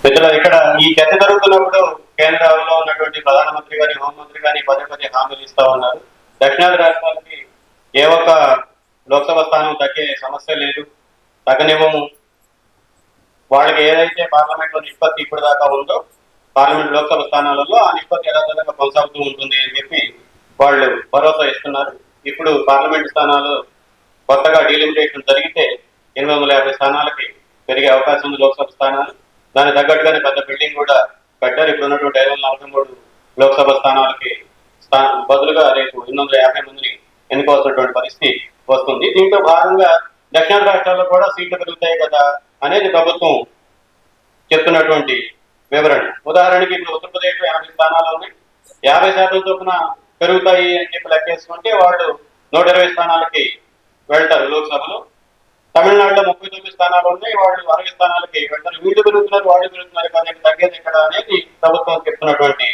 మిత్రులు, ఇక్కడ ఈ చర్చ జరుగుతున్నప్పుడు కేంద్రంలో ఉన్నటువంటి ప్రధానమంత్రి గాని హోంమంత్రి గాని పదే పదే హామీలు ఇస్తా ఉన్నారు. దక్షిణాది రాష్ట్రాలకి ఏ ఒక్క లోక్సభ స్థానం తగ్గే సమస్య లేదు, తగ్గనివ్వము. వాళ్ళకి ఏదైతే పార్లమెంట్ లో నిష్పత్తి ఇప్పుడు దాకా ఉందో పార్లమెంట్ లోక్సభ స్థానాలలో ఆ నిష్పత్తి యథాతథంగా కొనసాగుతూ ఉంటుంది అని చెప్పి వాళ్ళు భరోసా ఇస్తున్నారు. ఇప్పుడు పార్లమెంట్ స్థానాలు కొత్తగా డీలిమిటేషన్ జరిగితే 850 స్థానాలకి పెరిగే అవకాశం ఉంది లోక్సభ స్థానాలు. దానికి తగ్గట్టుగానే పెద్ద బిల్డింగ్ కూడా కట్టారు. ఇప్పుడు ఉన్నటువంటి 543 లోక్సభ స్థానాలకి బదులుగా రేపు 850 మందిని ఎన్నుకోవాల్సినటువంటి పరిస్థితి వస్తుంది. దీంతో భాగంగా దక్షిణ రాష్ట్రాల్లో కూడా సీట్లు పెరుగుతాయి కదా అనేది ప్రభుత్వం చెప్తున్నటువంటి వివరణ. ఉదాహరణకి ఇప్పుడు ఉత్తరప్రదేశ్ లో 50 స్థానాలు ఉన్నాయి, 50% చొప్పున పెరుగుతాయి అని చెప్పి లెక్కేసుకుంటే వాళ్ళు 120 స్థానాలకి వెళ్తారు లోక్సభలో. తమిళనాడులో 39 స్థానాలు ఉన్నాయి, వాళ్ళు 60 స్థానాలకి వెళ్తారు. వీళ్ళు పెరుగుతున్నారు, వాళ్ళు పెరుగుతున్నారు, కానీ తగ్గేది ఇక్కడ అనేది ప్రభుత్వం చెప్తున్నటువంటి